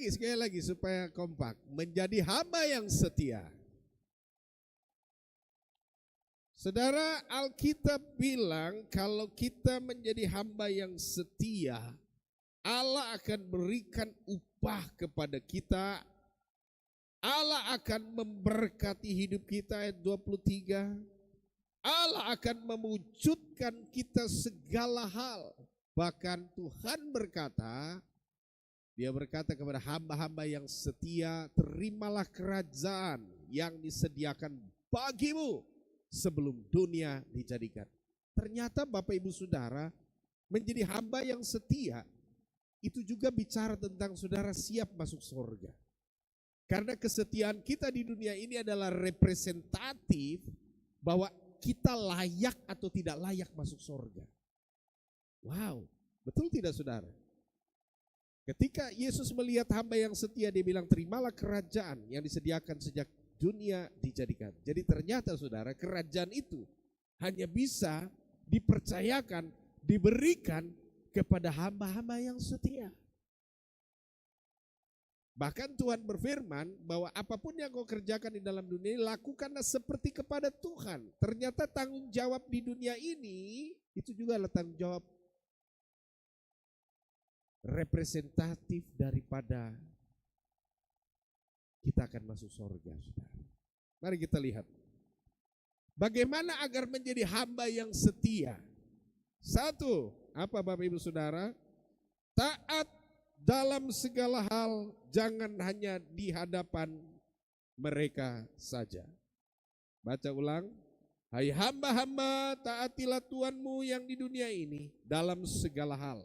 sekali lagi supaya kompak. Menjadi hamba yang setia. Saudara, Alkitab bilang kalau kita menjadi hamba yang setia, Allah akan berikan upah kepada kita. Allah akan memberkati hidup kita, ayat 23. Allah akan mewujudkan kita segala hal. Bahkan Tuhan berkata, Dia berkata kepada hamba-hamba yang setia, terimalah kerajaan yang disediakan bagimu sebelum dunia dijadikan. Ternyata Bapak Ibu Saudara, menjadi hamba yang setia, itu juga bicara tentang saudara siap masuk surga. Karena kesetiaan kita di dunia ini adalah representatif bahwa kita layak atau tidak layak masuk surga. Wow, betul tidak saudara? Ketika Yesus melihat hamba yang setia, dia bilang terimalah kerajaan yang disediakan sejak dunia dijadikan. Jadi ternyata saudara, kerajaan itu hanya bisa dipercayakan, diberikan kepada hamba-hamba yang setia. Bahkan Tuhan berfirman bahwa apapun yang kau kerjakan di dalam dunia ini, lakukanlah seperti kepada Tuhan. Ternyata tanggung jawab di dunia ini, itu juga adalah tanggung jawab representatif daripada kita akan masuk surga, saudara. Mari kita lihat. Bagaimana agar menjadi hamba yang setia? Satu, apa Bapak Ibu Saudara? Taat dalam segala hal, jangan hanya di hadapan mereka saja. Baca ulang. Hai hamba-hamba, taatilah Tuhanmu yang di dunia ini dalam segala hal.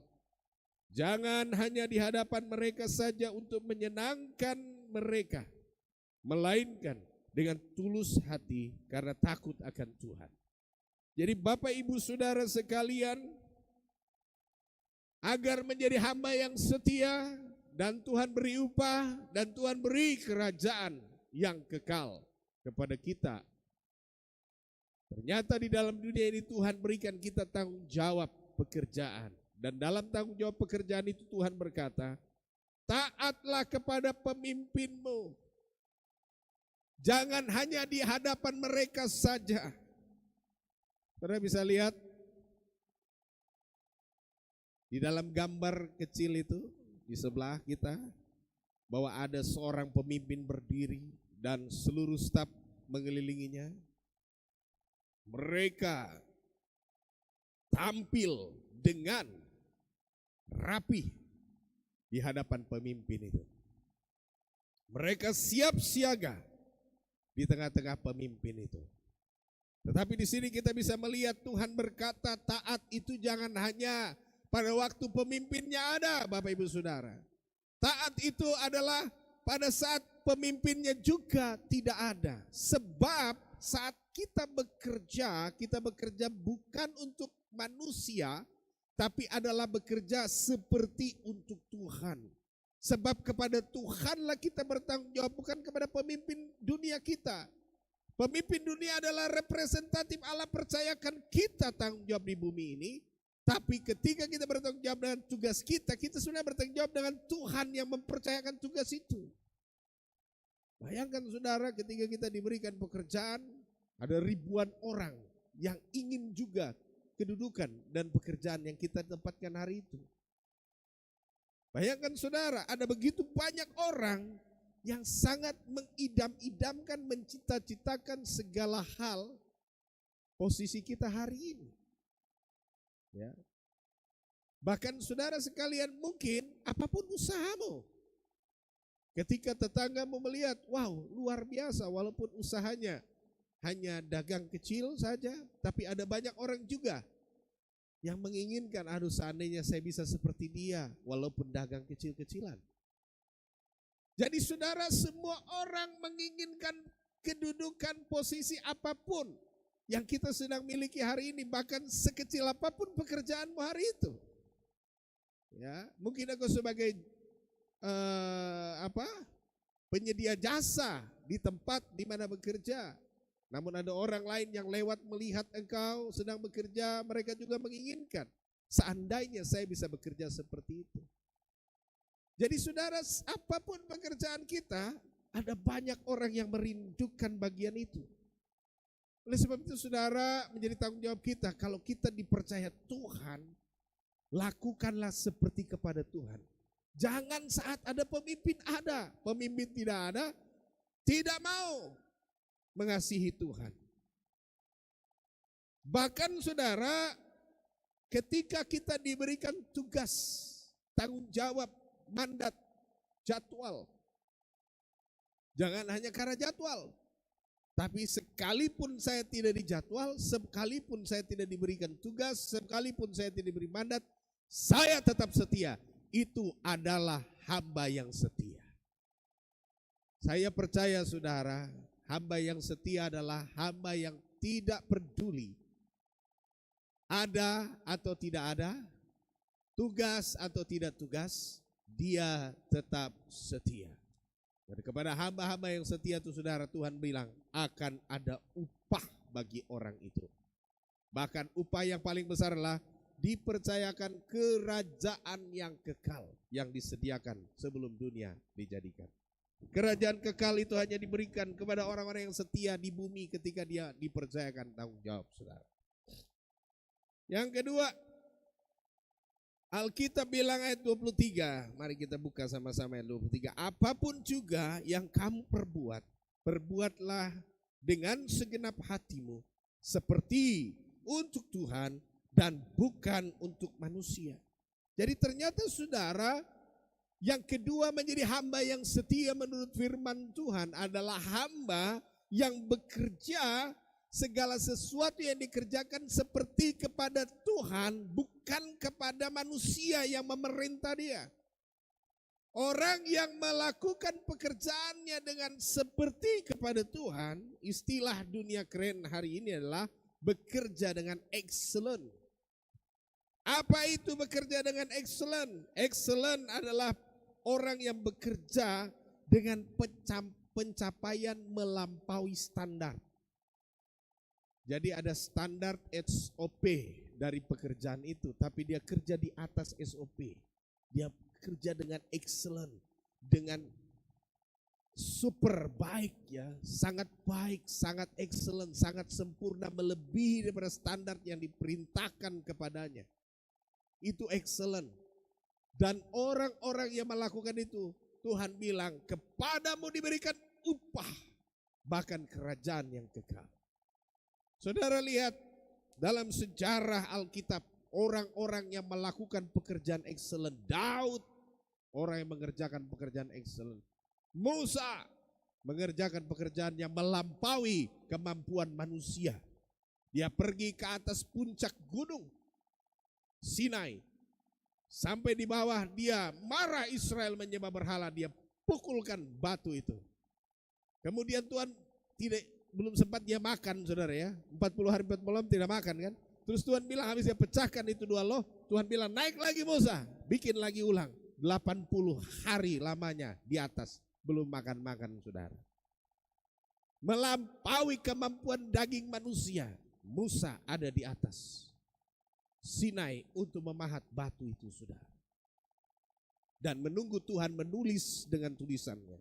Jangan hanya di hadapan mereka saja untuk menyenangkan mereka, melainkan dengan tulus hati karena takut akan Tuhan. Jadi Bapak Ibu Saudara sekalian, agar menjadi hamba yang setia dan Tuhan beri upah dan Tuhan beri kerajaan yang kekal kepada kita. Ternyata di dalam dunia ini Tuhan berikan kita tanggung jawab pekerjaan. Dan dalam tanggung jawab pekerjaan itu Tuhan berkata, taatlah kepada pemimpinmu. Jangan hanya di hadapan mereka saja. Saudara bisa lihat di dalam gambar kecil itu di sebelah kita bahwa ada seorang pemimpin berdiri dan seluruh staf mengelilinginya. Mereka tampil dengan rapi di hadapan pemimpin itu. Mereka siap siaga di tengah-tengah pemimpin itu. Tetapi di sini kita bisa melihat Tuhan berkata taat itu jangan hanya pada waktu pemimpinnya ada, Bapak Ibu Saudara. Taat itu adalah pada saat pemimpinnya juga tidak ada. Sebab saat kita bekerja bukan untuk manusia, tapi adalah bekerja seperti untuk Tuhan. Sebab kepada Tuhanlah kita bertanggung jawab, bukan kepada pemimpin dunia kita. Pemimpin dunia adalah representatif Allah percayakan kita tanggung jawab di bumi ini. Tapi ketika kita bertanggung jawab dengan tugas kita sudah bertanggung jawab dengan Tuhan yang mempercayakan tugas itu. Bayangkan saudara, ketika kita diberikan pekerjaan, ada ribuan orang yang ingin juga kedudukan dan pekerjaan yang kita tempatkan hari itu. Bayangkan saudara, ada begitu banyak orang yang sangat mengidam-idamkan, mencita-citakan segala hal posisi kita hari ini. Ya. Bahkan saudara sekalian, mungkin apapun usahamu, ketika tetanggamu melihat, wow luar biasa, walaupun usahanya hanya dagang kecil saja, tapi ada banyak orang juga yang menginginkan, aduh seandainya saya bisa seperti dia, walaupun dagang kecil-kecilan. Jadi saudara, semua orang menginginkan kedudukan posisi apapun yang kita sedang miliki hari ini, bahkan sekecil apapun pekerjaanmu hari itu. Ya, mungkin aku sebagai penyedia jasa di tempat di mana bekerja. Namun ada orang lain yang lewat melihat engkau sedang bekerja, mereka juga menginginkan. Seandainya saya bisa bekerja seperti itu. Jadi saudara, apapun pekerjaan kita, ada banyak orang yang merindukan bagian itu. Oleh sebab itu saudara, menjadi tanggung jawab kita, kalau kita dipercaya Tuhan, lakukanlah seperti kepada Tuhan. Jangan saat ada pemimpin tidak ada, tidak mau mengasihi Tuhan. Bahkan saudara, ketika kita diberikan tugas, tanggung jawab, mandat, jadwal. Jangan hanya karena jadwal. Tapi sekalipun saya tidak dijadwal, sekalipun saya tidak diberikan tugas, sekalipun saya tidak diberi mandat, saya tetap setia. Itu adalah hamba yang setia. Saya percaya saudara, hamba yang setia adalah hamba yang tidak peduli ada atau tidak ada, tugas atau tidak tugas, dia tetap setia. Dan kepada hamba-hamba yang setia itu saudara, Tuhan bilang akan ada upah bagi orang itu. Bahkan upah yang paling besar adalah dipercayakan kerajaan yang kekal yang disediakan sebelum dunia dijadikan. Kerajaan kekal itu hanya diberikan kepada orang-orang yang setia di bumi ketika dia dipercayakan tanggung jawab saudara. Yang kedua, Alkitab bilang ayat 23, mari kita buka sama-sama ayat 23. Apapun juga yang kamu perbuat, perbuatlah dengan segenap hatimu seperti untuk Tuhan dan bukan untuk manusia. Jadi ternyata saudara, yang kedua menjadi hamba yang setia menurut firman Tuhan adalah hamba yang bekerja segala sesuatu yang dikerjakan seperti kepada Tuhan, bukan kepada manusia yang memerintah dia. Orang yang melakukan pekerjaannya dengan seperti kepada Tuhan, istilah dunia keren hari ini adalah bekerja dengan excellent. Apa itu bekerja dengan excellent? Excellent adalah orang yang bekerja dengan pencapaian melampaui standar. Jadi ada standar SOP dari pekerjaan itu, tapi dia kerja di atas SOP. Dia kerja dengan excellent, dengan super baik ya, sangat baik, sangat excellent, sangat sempurna, melebihi daripada standar yang diperintahkan kepadanya. Itu excellent. Dan orang-orang yang melakukan itu, Tuhan bilang kepadamu diberikan upah, bahkan kerajaan yang kekal. Saudara lihat dalam sejarah Alkitab, orang-orang yang melakukan pekerjaan excellent. Daud, orang yang mengerjakan pekerjaan excellent. Musa, mengerjakan pekerjaan yang melampaui kemampuan manusia. Dia pergi ke atas puncak gunung Sinai. Sampai di bawah dia marah Israel menyembah berhala, dia pukulkan batu itu. Kemudian Tuhan belum sempat dia makan saudara ya, 40 hari 40 malam tidak makan kan. Terus Tuhan bilang habis dia pecahkan itu dua loh, Tuhan bilang naik lagi Musa, bikin lagi ulang. 80 hari lamanya di atas, belum makan-makan saudara. Melampaui kemampuan daging manusia, Musa ada di atas Sinai untuk memahat batu itu saudara. Dan menunggu Tuhan menulis dengan tulisannya.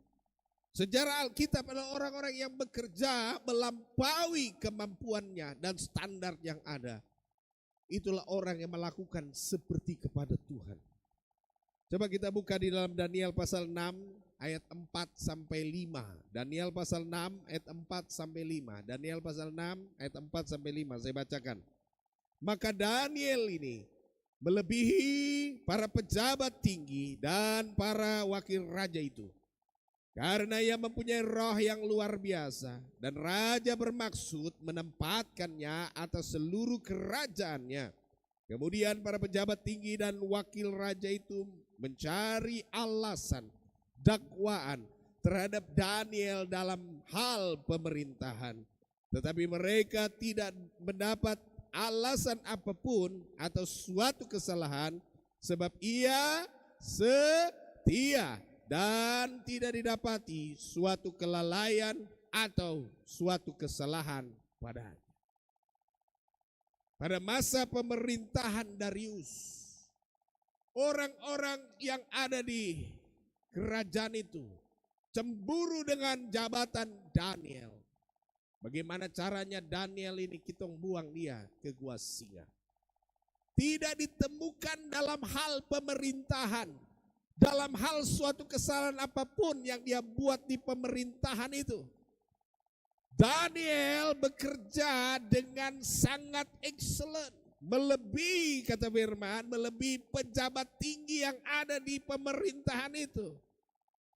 Sejarah Alkitab adalah orang-orang yang bekerja melampaui kemampuannya dan standar yang ada. Itulah orang yang melakukan seperti kepada Tuhan. Coba kita buka di dalam Daniel pasal 6 ayat 4 sampai 5. Daniel pasal 6 ayat 4 sampai 5. Daniel pasal 6 ayat 4 sampai 5. Saya bacakan. Maka Daniel ini melebihi para pejabat tinggi dan para wakil raja itu. Karena ia mempunyai roh yang luar biasa dan raja bermaksud menempatkannya atas seluruh kerajaannya. Kemudian para pejabat tinggi dan wakil raja itu mencari alasan, dakwaan terhadap Daniel dalam hal pemerintahan. Tetapi mereka tidak mendapat alasan apapun atau suatu kesalahan sebab ia setia. Dan tidak didapati suatu kelalaian atau suatu kesalahan padanya. Pada masa pemerintahan Darius, orang-orang yang ada di kerajaan itu cemburu dengan jabatan Daniel. Bagaimana caranya Daniel ini kita buang dia ke gua singa. Tidak ditemukan dalam hal pemerintahan, dalam hal suatu kesalahan apapun yang dia buat di pemerintahan itu. Daniel bekerja dengan sangat excellent, melebihi, kata firman, melebihi pejabat tinggi yang ada di pemerintahan itu.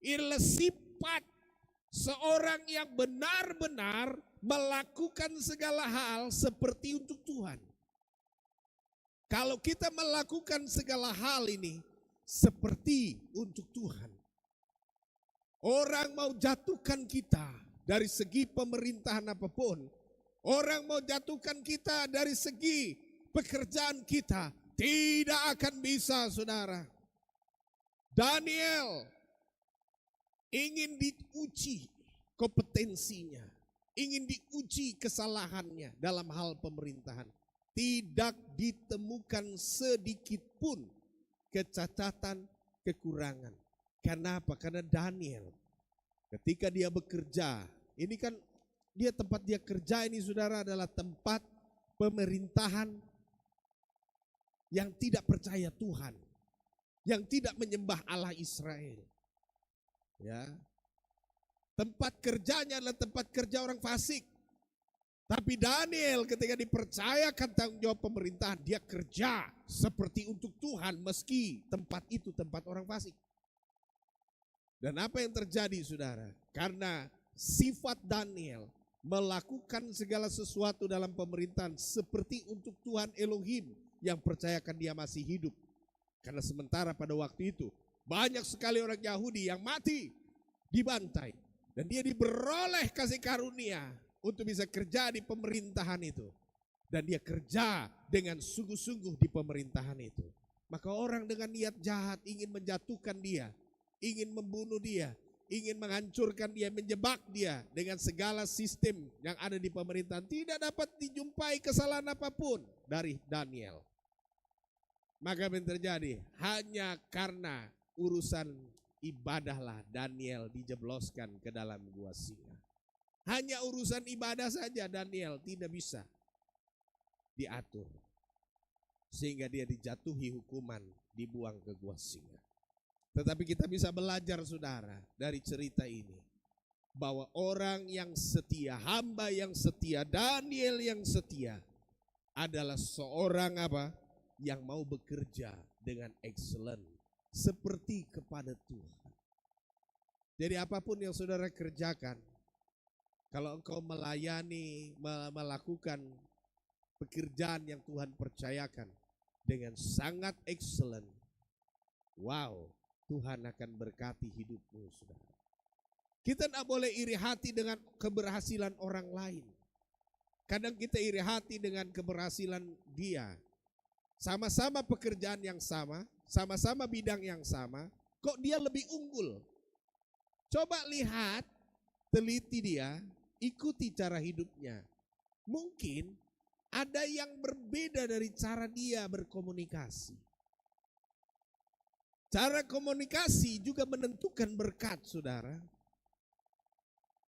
Inilah sifat seorang yang benar-benar melakukan segala hal seperti untuk Tuhan. Kalau kita melakukan segala hal ini seperti untuk Tuhan, orang mau jatuhkan kita dari segi pemerintahan apapun, orang mau jatuhkan kita dari segi pekerjaan kita, tidak akan bisa, saudara. Daniel ingin diuji kompetensinya, ingin diuji kesalahannya dalam hal pemerintahan. Tidak ditemukan sedikit pun kecacatan, kekurangan. Kenapa? Karena Daniel ketika dia bekerja, ini kan dia tempat dia kerja ini, saudara, adalah tempat pemerintahan yang tidak percaya Tuhan, yang tidak menyembah Allah Israel. Ya. Tempat kerjanya adalah tempat kerja orang fasik. Tapi Daniel ketika dipercayakan tanggung jawab pemerintahan, dia kerja seperti untuk Tuhan meski tempat itu tempat orang fasik. Dan apa yang terjadi, saudara? Karena sifat Daniel melakukan segala sesuatu dalam pemerintahan seperti untuk Tuhan Elohim yang percayakan dia masih hidup. Karena sementara pada waktu itu banyak sekali orang Yahudi yang mati, dibantai. Dan dia diberoleh kasih karunia untuk bisa kerja di pemerintahan itu. Dan dia kerja dengan sungguh-sungguh di pemerintahan itu. Maka orang dengan niat jahat ingin menjatuhkan dia, ingin membunuh dia, ingin menghancurkan dia, menjebak dia dengan segala sistem yang ada di pemerintahan. Tidak dapat dijumpai kesalahan apapun dari Daniel. Maka apa yang terjadi? Hanya karena urusan ibadahlah Daniel dijebloskan ke dalam gua singa. Hanya urusan ibadah saja Daniel tidak bisa diatur. Sehingga dia dijatuhi hukuman, dibuang ke gua singa. Tetapi kita bisa belajar, saudara, dari cerita ini. Bahwa orang yang setia, hamba yang setia, Daniel yang setia adalah seorang apa? Yang mau bekerja dengan excellent, seperti kepada Tuhan. Jadi apapun yang saudara kerjakan, kalau engkau melayani, melakukan pekerjaan yang Tuhan percayakan dengan sangat excellent, wow, Tuhan akan berkati hidupmu, saudara. Kita tidak boleh iri hati dengan keberhasilan orang lain. Kadang kita iri hati dengan keberhasilan dia. Sama-sama pekerjaan yang sama bidang yang sama, kok dia lebih unggul? Coba lihat, teliti dia, ikuti cara hidupnya. Mungkin ada yang berbeda dari cara dia berkomunikasi. Cara komunikasi juga menentukan berkat, saudara.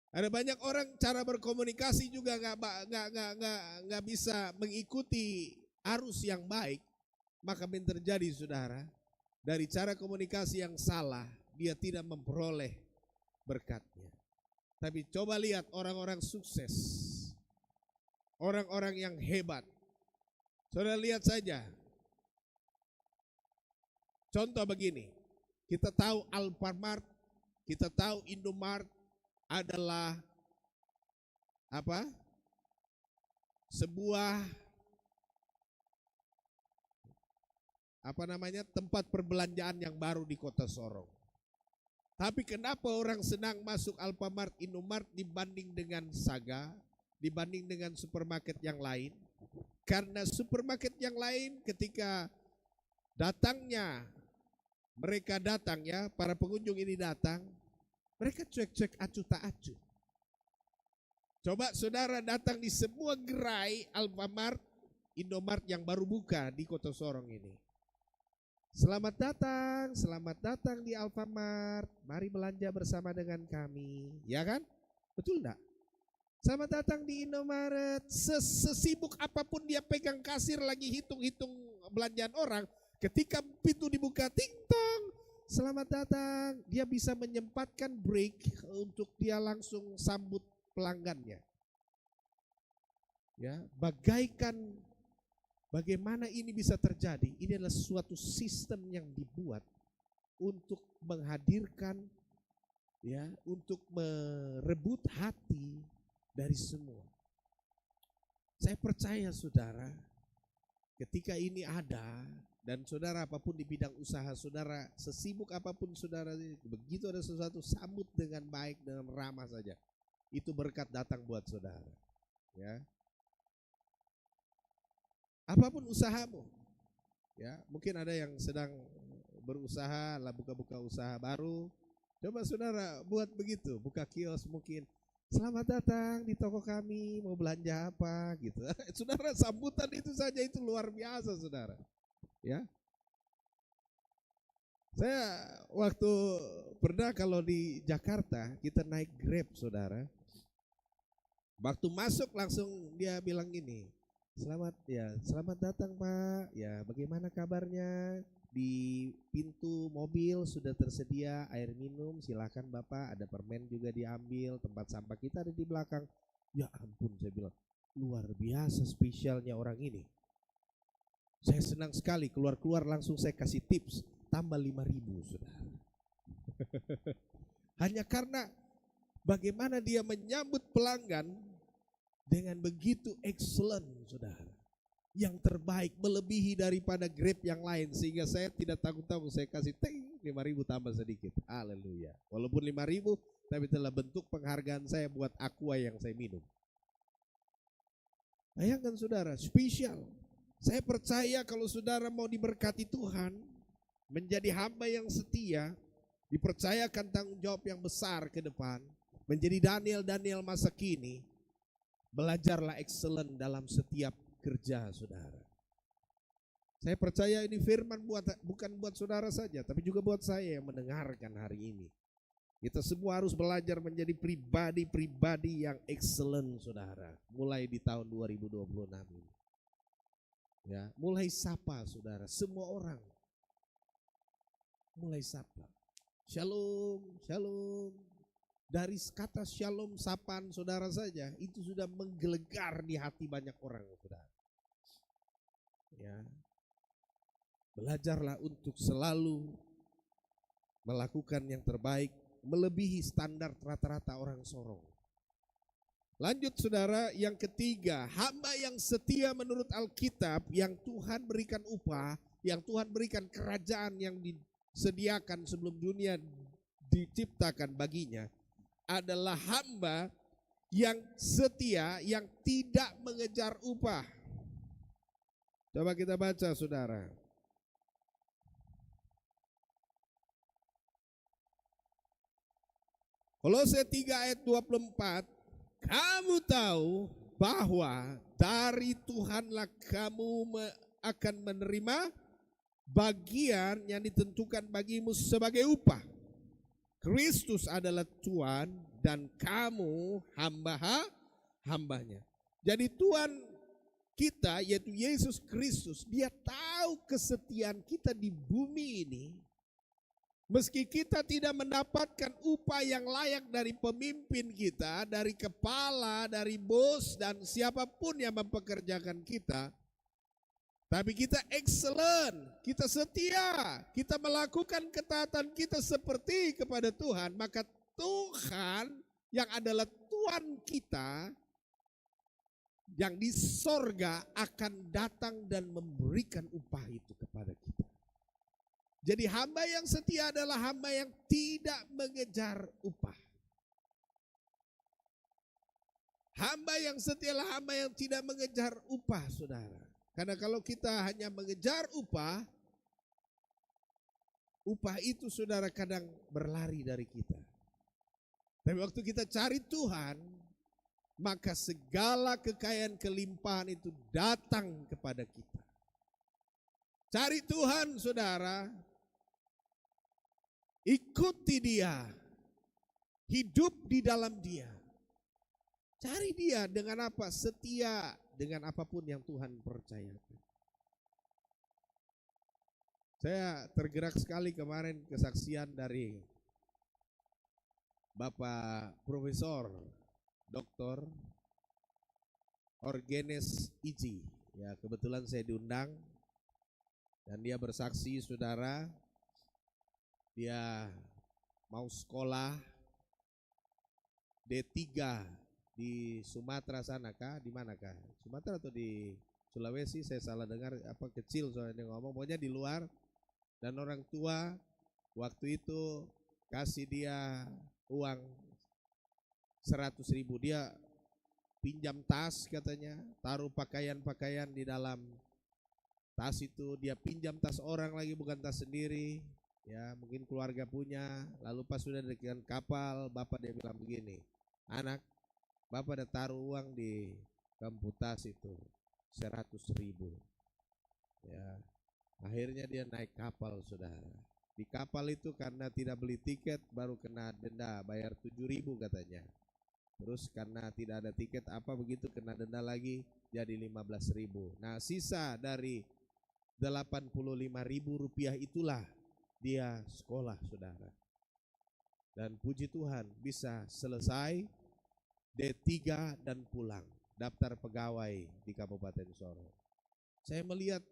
Ada banyak orang cara berkomunikasi juga nggak bisa mengikuti arus yang baik, maka yang terjadi, saudara, dari cara komunikasi yang salah, dia tidak memperoleh berkatnya. Tapi coba lihat orang-orang sukses, orang-orang yang hebat. Saudara lihat saja. Contoh begini, kita tahu Alfamart, kita tahu Indomart adalah apa? Sebuah tempat perbelanjaan yang baru di Kota Sorong. Tapi kenapa orang senang masuk Alfamart, Indomart dibanding dengan Saga, dibanding dengan supermarket yang lain? Karena supermarket yang lain ketika mereka datang, para pengunjung ini datang, mereka cuek-cuek, acuh tak acuh. Coba saudara datang di semua gerai Alfamart, Indomart yang baru buka di Kota Sorong ini. Selamat datang di Alfamart. Mari belanja bersama dengan kami, ya kan? Betul enggak? Selamat datang di Indomaret. Sesibuk apapun dia pegang kasir lagi hitung-hitung belanjaan orang, ketika pintu dibuka ting tong, selamat datang, dia bisa menyempatkan break untuk dia langsung sambut pelanggannya. Ya, bagaimana ini bisa terjadi? Ini adalah suatu sistem yang dibuat untuk menghadirkan, ya, untuk merebut hati dari semua. Saya percaya saudara, ketika ini ada, dan saudara apapun di bidang usaha saudara, sesibuk apapun saudara, begitu ada sesuatu, sambut dengan baik, dengan ramah saja. Itu berkat datang buat saudara. Ya. Apapun usahamu, ya, mungkin ada yang sedang berusaha, lah buka-buka usaha baru, coba saudara buat begitu, buka kios mungkin, selamat datang di toko kami, mau belanja apa gitu. Saudara, sambutan itu saja itu luar biasa saudara. Ya, saya waktu pernah kalau di Jakarta kita naik Grab saudara, waktu masuk langsung dia bilang gini, selamat datang Pak. Ya, bagaimana kabarnya? Di pintu mobil sudah tersedia air minum, silakan Bapak. Ada permen juga diambil. Tempat sampah kita ada di belakang. Ya ampun, saya bilang luar biasa spesialnya orang ini. Saya senang sekali, keluar langsung saya kasih tips, tambah 5.000 saudara. Hanya karena bagaimana dia menyambut pelanggan dengan begitu excellent saudara, yang terbaik, melebihi daripada Grab yang lain, sehingga saya tidak tanggung-tanggung, saya kasih 5.000 tambah sedikit. Haleluya. Walaupun 5.000 tapi telah bentuk penghargaan saya buat aqua yang saya minum. Bayangkan saudara, spesial. Saya percaya kalau saudara mau diberkati Tuhan, menjadi hamba yang setia, dipercayakan tanggung jawab yang besar ke depan, menjadi Daniel masa kini, belajarlah excellent dalam setiap kerja saudara. Saya percaya ini firman bukan buat saudara saja, tapi juga buat saya yang mendengarkan hari ini. Kita semua harus belajar menjadi pribadi-pribadi yang excellent saudara, mulai di tahun 2026 ini. Ya, mulai sapa saudara, semua orang. Mulai sapa. Shalom, shalom. Dari kata shalom, sapaan saudara saja, itu sudah menggelegar di hati banyak orang saudara. Ya. Belajarlah untuk selalu melakukan yang terbaik, melebihi standar rata-rata orang Sorong. Lanjut saudara, yang ketiga, hamba yang setia menurut Alkitab, yang Tuhan berikan upah, yang Tuhan berikan kerajaan yang disediakan sebelum dunia diciptakan baginya, adalah hamba yang setia, yang tidak mengejar upah. Coba kita baca saudara. Kolose 3 ayat 24, kamu tahu bahwa dari Tuhanlah kamu akan menerima bagian yang ditentukan bagimu sebagai upah. Kristus adalah Tuhan dan kamu hambanya. Jadi Tuhan kita yaitu Yesus Kristus, dia tahu kesetiaan kita di bumi ini. Meski kita tidak mendapatkan upah yang layak dari pemimpin kita, dari kepala, dari bos, dan siapapun yang mempekerjakan kita, tapi kita excellent, kita setia, kita melakukan ketaatan kita seperti kepada Tuhan, maka Tuhan yang adalah Tuhan kita, yang di sorga akan datang dan memberikan upah itu kepada kita. Jadi hamba yang setia adalah hamba yang tidak mengejar upah. Hamba yang setia adalah hamba yang tidak mengejar upah, saudara. Karena kalau kita hanya mengejar upah itu saudara kadang berlari dari kita. Tapi waktu kita cari Tuhan, maka segala kekayaan kelimpahan itu datang kepada kita. Cari Tuhan, saudara. Ikuti Dia. Hidup di dalam Dia. Cari Dia dengan apa? Setia dengan apapun yang Tuhan percayakan. Saya tergerak sekali kemarin kesaksian dari Bapak Profesor Dr. Orgenes Iji. Ya, kebetulan saya diundang dan dia bersaksi, saudara, dia mau sekolah D3 di Sumatera sana kah? Di mana kah? Sumatera atau di Sulawesi? Saya salah dengar, apa kecil soalnya ngomong, pokoknya di luar. Dan orang tua waktu itu kasih dia uang 100.000. Dia pinjam tas katanya, taruh pakaian-pakaian di dalam tas itu. Dia pinjam tas orang lagi, bukan tas sendiri. Ya, mungkin keluarga punya. Lalu pas sudah dengan kapal, bapak dia bilang begini, anak, bapak ada taruh uang di kampu tas itu 100.000. Ya, akhirnya dia naik kapal, saudara. Di kapal itu karena tidak beli tiket baru kena denda bayar 7.000 katanya. Terus karena tidak ada tiket apa begitu kena denda lagi jadi 15.000. Nah, sisa dari 85.000 rupiah itulah dia sekolah, saudara. Dan puji Tuhan bisa selesai D3 dan pulang daftar pegawai di Kabupaten Sorong. Saya melihat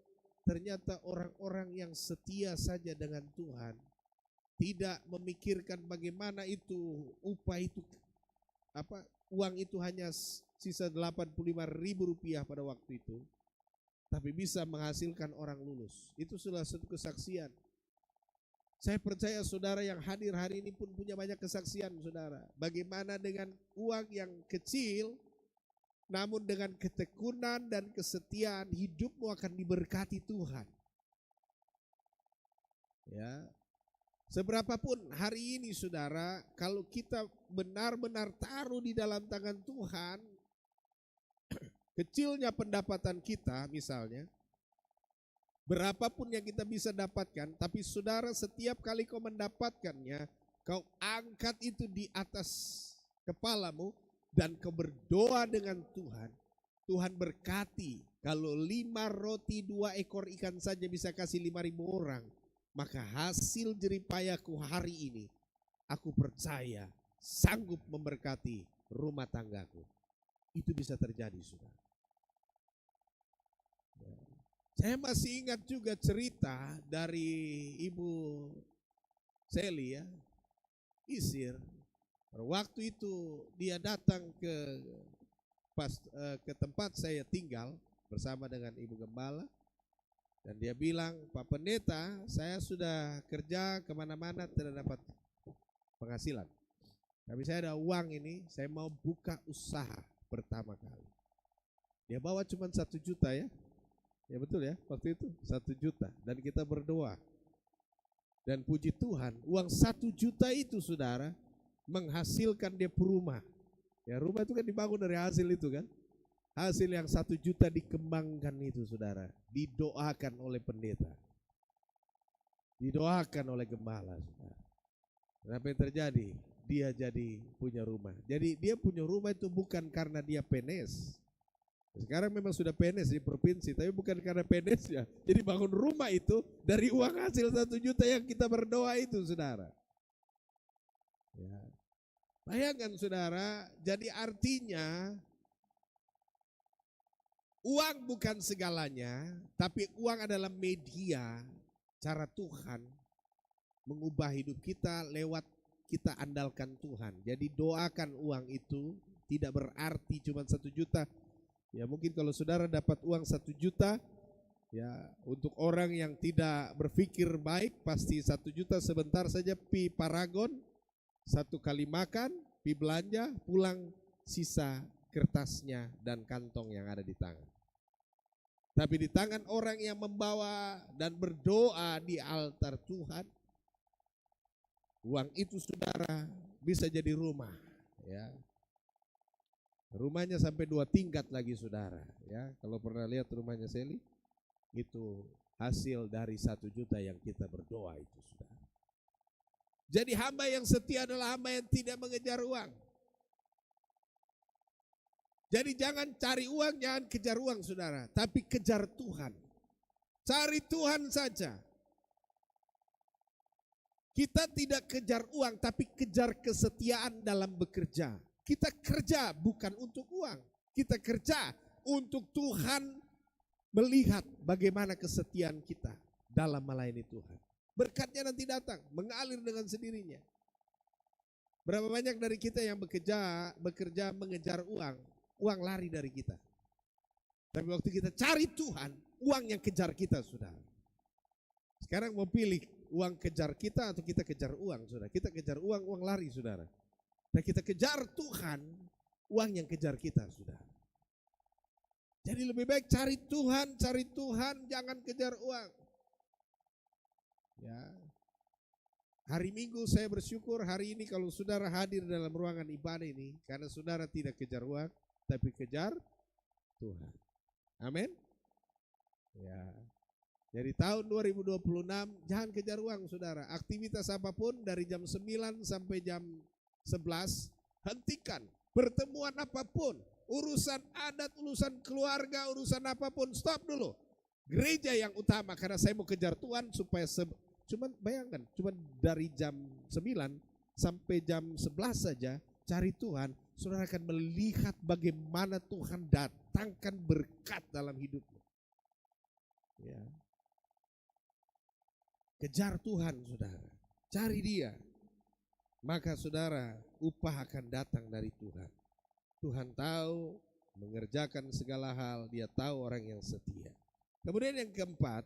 ternyata orang-orang yang setia saja dengan Tuhan, tidak memikirkan bagaimana itu upah itu, apa, uang itu hanya sisa 85.000 rupiah pada waktu itu, tapi bisa menghasilkan orang lulus. Itu sudah satu kesaksian. Saya percaya saudara yang hadir hari ini pun punya banyak kesaksian, saudara. Bagaimana dengan uang yang kecil, namun dengan ketekunan dan kesetiaan hidupmu akan diberkati Tuhan. Ya, seberapapun hari ini, saudara, kalau kita benar-benar taruh di dalam tangan Tuhan, kecilnya pendapatan kita misalnya, berapapun yang kita bisa dapatkan, tapi saudara setiap kali kau mendapatkannya, kau angkat itu di atas kepalamu dan kau berdoa dengan Tuhan. Tuhan berkati. Kalau 5 roti 2 ekor ikan saja bisa kasih 5.000 orang, maka hasil jeripayaku hari ini, aku percaya sanggup memberkati rumah tanggaku. Itu bisa terjadi, saudara. Saya masih ingat juga cerita dari Ibu Seli, ya, Isir. Waktu itu dia datang ke tempat saya tinggal bersama dengan Ibu Gembala, dan dia bilang, Pak Pendeta, saya sudah kerja kemana-mana tidak dapat penghasilan, tapi saya ada uang ini, saya mau buka usaha pertama kali. Dia bawa cuma 1 juta, ya. Ya betul ya, waktu itu 1 juta, dan kita berdoa. Dan puji Tuhan, uang 1 juta itu, saudara, menghasilkan dia rumah. Ya, rumah itu kan dibangun dari hasil itu kan. Hasil yang 1 juta dikembangkan itu, saudara, didoakan oleh pendeta, didoakan oleh gembala, saudara. Apa yang terjadi? Dia jadi punya rumah. Jadi dia punya rumah itu bukan karena dia PNS. Sekarang memang sudah PNS di provinsi, tapi bukan karena PNS ya. Jadi bangun rumah itu dari uang hasil 1 juta yang kita berdoa itu, saudara. Ya. Bayangkan, saudara, jadi artinya uang bukan segalanya, tapi uang adalah media cara Tuhan mengubah hidup kita lewat kita andalkan Tuhan. Jadi doakan uang itu, tidak berarti cuma 1 juta. Ya, mungkin kalau saudara dapat uang 1 juta, ya, untuk orang yang tidak berpikir baik pasti 1 juta sebentar saja pi paragon, 1 kali makan, pi belanja, pulang sisa kertasnya dan kantong yang ada di tangan. Tapi di tangan orang yang membawa dan berdoa di altar Tuhan, uang itu, saudara, bisa jadi rumah, ya. Rumahnya sampai 2 tingkat lagi, saudara, ya. Kalau pernah lihat rumahnya Seli, itu hasil dari 1 juta yang kita berdoa itu, saudara. Jadi hamba yang setia adalah hamba yang tidak mengejar uang. Jadi jangan cari uang, jangan kejar uang, saudara, tapi kejar Tuhan. Cari Tuhan saja. Kita tidak kejar uang, tapi kejar kesetiaan dalam bekerja. Kita kerja bukan untuk uang. Kita kerja untuk Tuhan melihat bagaimana kesetiaan kita dalam melayani Tuhan. Berkatnya nanti datang, mengalir dengan sendirinya. Berapa banyak dari kita yang bekerja mengejar uang, uang lari dari kita. Tapi waktu kita cari Tuhan, uang yang kejar kita, saudara. Sekarang mau pilih uang kejar kita atau kita kejar uang, saudara. Kita kejar uang, uang lari, saudara. Dan kita kejar Tuhan, uang yang kejar kita, saudara. Jadi lebih baik cari Tuhan, jangan kejar uang. Ya. Hari Minggu saya bersyukur hari ini kalau saudara hadir dalam ruangan ibadah ini, karena saudara tidak kejar uang, tapi kejar Tuhan. Amin. Ya. Jadi tahun 2026 jangan kejar uang, saudara. Aktivitas apapun dari jam 9 sampai jam 11 hentikan. Pertemuan apapun, urusan adat, urusan keluarga, urusan apapun, stop dulu. Gereja yang utama, karena saya mau kejar Tuhan supaya cuman bayangkan, cuman dari jam 9 sampai jam 11 saja cari Tuhan, saudara akan melihat bagaimana Tuhan datangkan berkat dalam hidupmu. Ya. Kejar Tuhan, saudara. Cari Dia. Maka saudara, upah akan datang dari Tuhan. Tuhan tahu mengerjakan segala hal, Dia tahu orang yang setia. Kemudian yang keempat,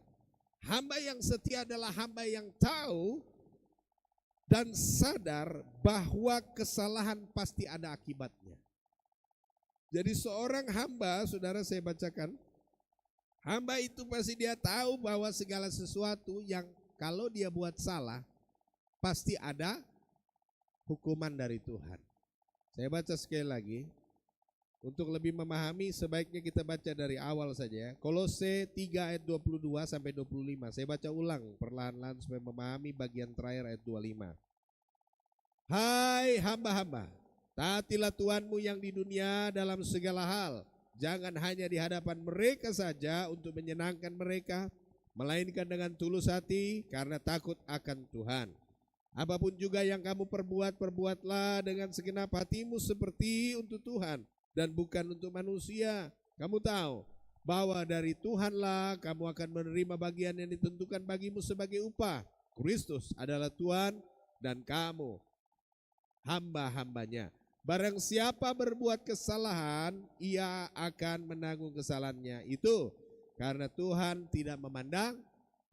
hamba yang setia adalah hamba yang tahu dan sadar bahwa kesalahan pasti ada akibatnya. Jadi seorang hamba, saudara saya bacakan, hamba itu pasti dia tahu bahwa segala sesuatu yang kalau dia buat salah, pasti ada hukuman dari Tuhan. Saya baca sekali lagi. Untuk lebih memahami sebaiknya kita baca dari awal saja. Kolose 3 ayat 22 sampai 25. Saya baca ulang perlahan-lahan supaya memahami bagian terakhir ayat 25. Hai hamba-hamba, taatilah Tuhanmu yang di dunia dalam segala hal. Jangan hanya di hadapan mereka saja untuk menyenangkan mereka, melainkan dengan tulus hati karena takut akan Tuhan. Apapun juga yang kamu perbuat, perbuatlah dengan segenap hatimu seperti untuk Tuhan dan bukan untuk manusia. Kamu tahu bahwa dari Tuhanlah kamu akan menerima bagian yang ditentukan bagimu sebagai upah. Kristus adalah Tuhan dan kamu hamba-hambanya. Barang siapa berbuat kesalahan, ia akan menanggung kesalahannya itu, karena Tuhan tidak memandang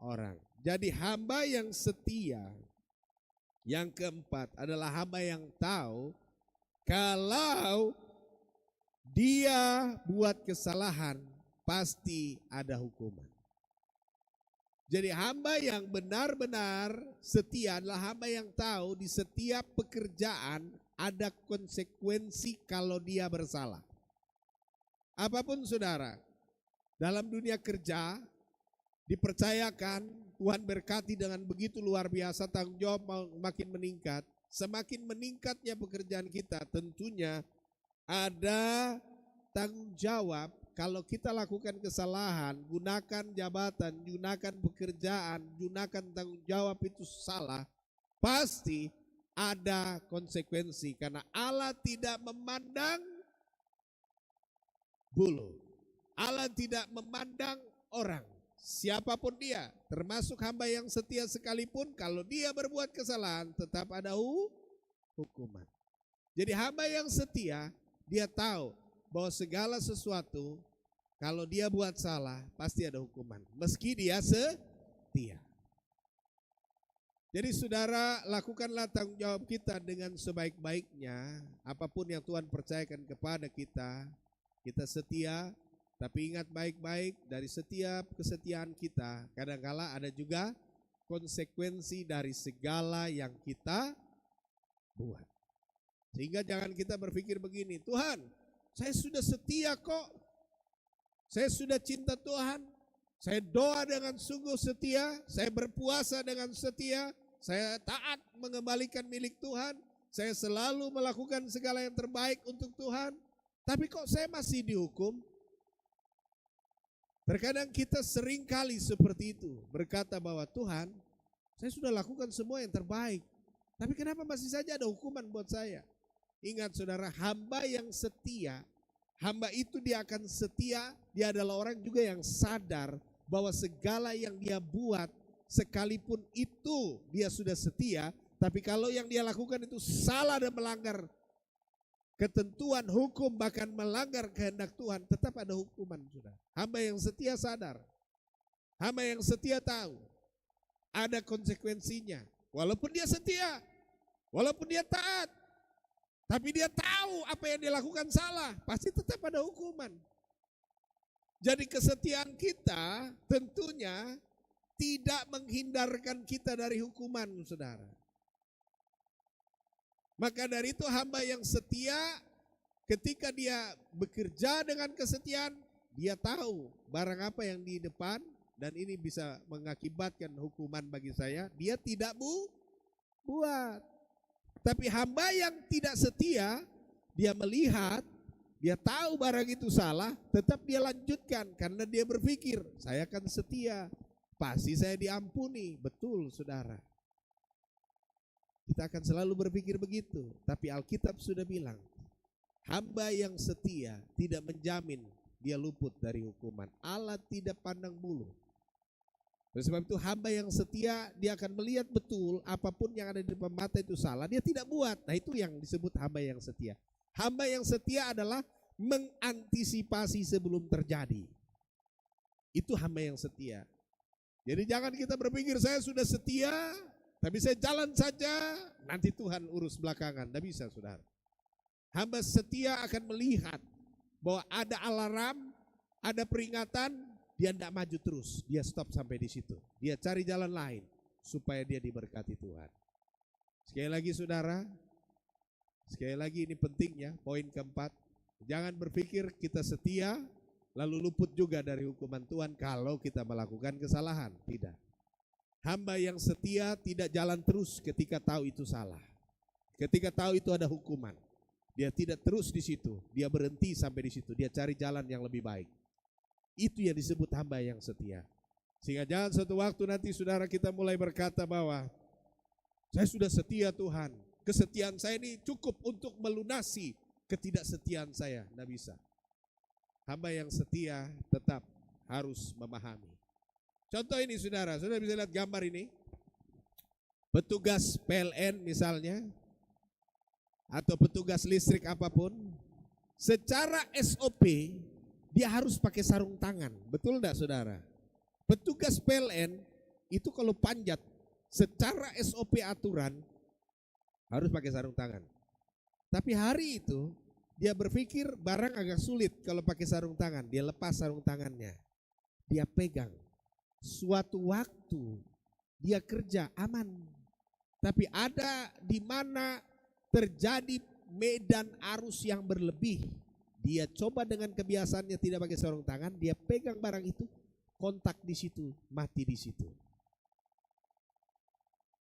orang. Jadi hamba yang setia, yang keempat adalah hamba yang tahu kalau dia buat kesalahan pasti ada hukuman. Jadi hamba yang benar-benar setia adalah hamba yang tahu di setiap pekerjaan ada konsekuensi kalau dia bersalah. Apapun saudara, dalam dunia kerja dipercayakan Tuhan berkati dengan begitu luar biasa, tanggung jawab makin meningkat. Semakin meningkatnya pekerjaan kita, tentunya ada tanggung jawab. Kalau kita lakukan kesalahan, gunakan jabatan, gunakan pekerjaan, gunakan tanggung jawab itu salah, pasti ada konsekuensi. Karena Allah tidak memandang bulu, Allah tidak memandang orang, siapapun dia, termasuk hamba yang setia sekalipun, kalau dia berbuat kesalahan tetap ada hukuman. Jadi hamba yang setia, dia tahu bahwa segala sesuatu kalau dia buat salah pasti ada hukuman, meski dia setia. Jadi saudara, lakukanlah tanggung jawab kita dengan sebaik-baiknya. Apapun yang Tuhan percayakan kepada kita, kita setia. Tapi ingat baik-baik, dari setiap kesetiaan kita kadang-kala ada juga konsekuensi dari segala yang kita buat. Sehingga jangan kita berpikir begini, Tuhan, saya sudah setia kok, saya sudah cinta Tuhan, Saya doa dengan sungguh setia, saya berpuasa dengan setia, saya taat mengembalikan milik Tuhan, saya selalu melakukan segala yang terbaik untuk Tuhan. Tapi kok saya masih dihukum? Terkadang kita sering kali seperti itu, berkata bahwa Tuhan, saya sudah lakukan semua yang terbaik, tapi kenapa masih saja ada hukuman buat saya? Ingat saudara, hamba yang setia, hamba itu dia akan setia, dia adalah orang juga yang sadar bahwa segala yang dia buat, sekalipun itu dia sudah setia, tapi kalau yang dia lakukan itu salah dan melanggar ketentuan hukum, bahkan melanggar kehendak Tuhan, tetap ada hukuman. Sudah. Hamba yang setia sadar, hamba yang setia tahu ada konsekuensinya. Walaupun dia setia, walaupun dia taat, tapi dia tahu apa yang dia lakukan salah, pasti tetap ada hukuman. Jadi kesetiaan kita tentunya tidak menghindarkan kita dari hukuman, saudara. Maka dari itu hamba yang setia, ketika dia bekerja dengan kesetiaan, dia tahu barang apa yang di depan dan ini bisa mengakibatkan hukuman bagi saya, dia tidak buat. Tapi hamba yang tidak setia, dia melihat, dia tahu barang itu salah, tetap dia lanjutkan karena dia berpikir, saya akan setia, pasti saya diampuni. Betul, saudara. Kita akan selalu berpikir begitu, tapi Alkitab sudah bilang, hamba yang setia tidak menjamin dia luput dari hukuman. Allah tidak pandang bulu. Oleh sebab itu hamba yang setia, dia akan melihat betul apapun yang ada di depan mata itu salah, dia tidak buat. Nah itu yang disebut hamba yang setia. Hamba yang setia adalah mengantisipasi sebelum terjadi. Itu hamba yang setia. Jadi jangan kita berpikir saya sudah setia, tapi saya jalan saja, nanti Tuhan urus belakangan. Tidak bisa, saudara. Hamba setia akan melihat bahwa ada alarm, ada peringatan, dia tidak maju terus, dia stop sampai di situ. Dia cari jalan lain supaya dia diberkati Tuhan. Sekali lagi saudara, sekali lagi ini pentingnya, poin keempat. Jangan berpikir kita setia lalu luput juga dari hukuman Tuhan kalau kita melakukan kesalahan. Tidak. Hamba yang setia tidak jalan terus ketika tahu itu salah. Ketika tahu itu ada hukuman, dia tidak terus di situ, dia berhenti sampai di situ, dia cari jalan yang lebih baik. Itu yang disebut hamba yang setia. Sehingga jangan suatu waktu nanti saudara kita mulai berkata bahwa saya sudah setia Tuhan, kesetiaan saya ini cukup untuk melunasi ketidaksetiaan saya. Tidak bisa. Hamba yang setia tetap harus memahami. Contoh ini saudara bisa lihat gambar ini. Petugas PLN misalnya, atau petugas listrik apapun, secara SOP dia harus pakai sarung tangan. Betul enggak saudara? Petugas PLN itu kalau panjat secara SOP aturan harus pakai sarung tangan. Tapi hari itu dia berpikir barang agak sulit kalau pakai sarung tangan. Dia lepas sarung tangannya, dia pegang. Suatu waktu dia kerja aman, tapi ada di mana terjadi medan arus yang berlebih. Dia coba dengan kebiasaannya tidak pakai sarung tangan, dia pegang barang itu, kontak di situ, mati di situ.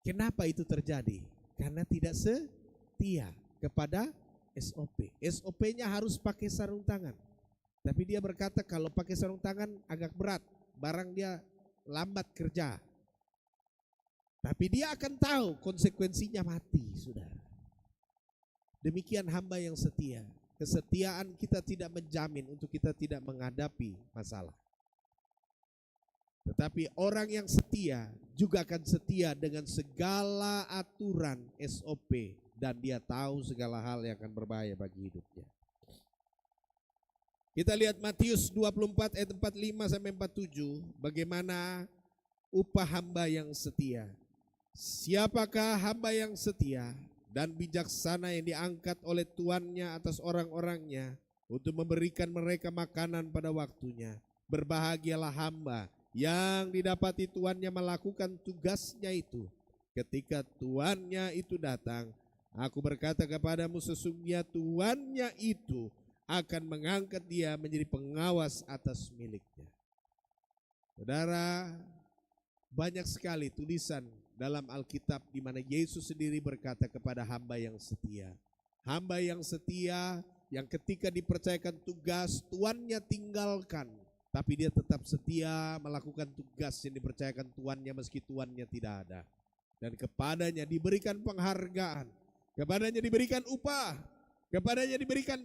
Kenapa itu terjadi? Karena tidak setia kepada SOP. SOP-nya harus pakai sarung tangan. Tapi dia berkata kalau pakai sarung tangan agak berat, barang dia lambat kerja. Tapi dia akan tahu konsekuensinya mati, saudara. Demikian hamba yang setia. Kesetiaan kita tidak menjamin untuk kita tidak menghadapi masalah. Tetapi orang yang setia juga akan setia dengan segala aturan SOP dan dia tahu segala hal yang akan berbahaya bagi hidupnya. Kita lihat Matius 24 ayat 45 sampai 47, bagaimana upah hamba yang setia. Siapakah hamba yang setia dan bijaksana yang diangkat oleh tuannya atas orang-orangnya untuk memberikan mereka makanan pada waktunya. Berbahagialah hamba yang didapati tuannya melakukan tugasnya itu. Ketika tuannya itu datang, aku berkata kepadamu, sesungguhnya tuannya itu akan mengangkat dia menjadi pengawas atas miliknya. Saudara, banyak sekali tulisan dalam Alkitab di mana Yesus sendiri berkata kepada hamba yang setia. Hamba yang setia yang ketika dipercayakan tugas tuannya tinggalkan, tapi dia tetap setia melakukan tugas yang dipercayakan tuannya meski tuannya tidak ada. Dan kepadanya diberikan penghargaan, kepadanya diberikan upah, kepadanya diberikan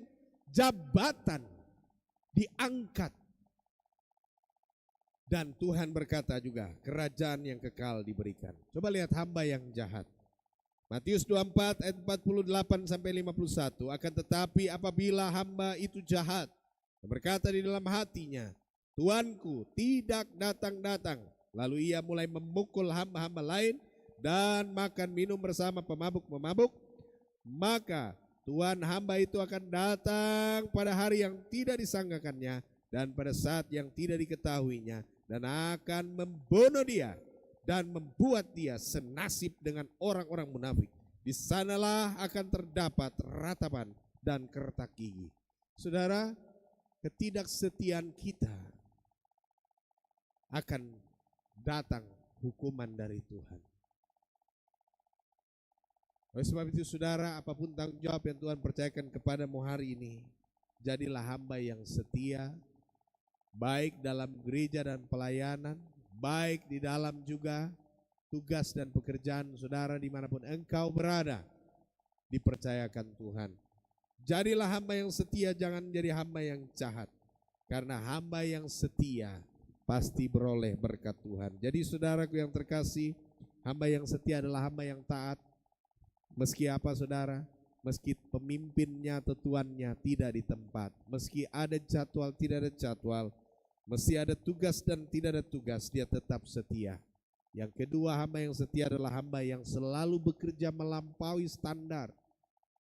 jabatan, diangkat. Dan Tuhan berkata juga, kerajaan yang kekal diberikan. Coba lihat hamba yang jahat. Matius 24 ayat 48 sampai 51. Akan tetapi apabila hamba itu jahat, berkata di dalam hatinya, Tuanku tidak datang-datang. Lalu ia mulai memukul hamba-hamba lain dan makan minum bersama pemabuk-pemabuk. Maka Tuhan hamba itu akan datang pada hari yang tidak disangkakannya dan pada saat yang tidak diketahuinya, dan akan membunuh dia dan membuat dia senasib dengan orang-orang munafik. Di sanalah akan terdapat ratapan dan kertak gigi. Saudara, ketidaksetiaan kita akan datang hukuman dari Tuhan. Oleh sebab itu saudara, apapun tanggung jawab yang Tuhan percayakan kepadamu hari ini, jadilah hamba yang setia, baik dalam gereja dan pelayanan, baik di dalam juga tugas dan pekerjaan saudara dimanapun engkau berada, dipercayakan Tuhan. Jadilah hamba yang setia, jangan jadi hamba yang jahat. Karena hamba yang setia pasti beroleh berkat Tuhan. Jadi saudaraku yang terkasih, hamba yang setia adalah hamba yang taat. Meski apa saudara? Meski pemimpinnya atau tuannya tidak di tempat, meski ada jadwal tidak ada jadwal, meski ada tugas dan tidak ada tugas, dia tetap setia. Yang kedua, hamba yang setia adalah hamba yang selalu bekerja melampaui standar.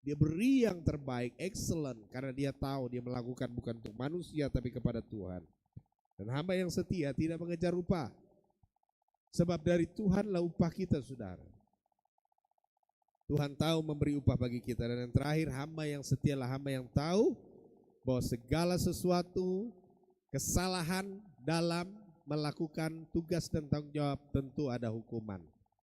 Dia beri yang terbaik, excellent, karena dia tahu dia melakukan bukan untuk manusia tapi kepada Tuhan. Dan hamba yang setia tidak mengejar upah, sebab dari Tuhanlah upah kita saudara. Tuhan tahu memberi upah bagi kita. Dan yang terakhir, hamba yang setia adalah hamba yang tahu bahwa segala sesuatu kesalahan dalam melakukan tugas dan tanggung jawab tentu ada hukuman.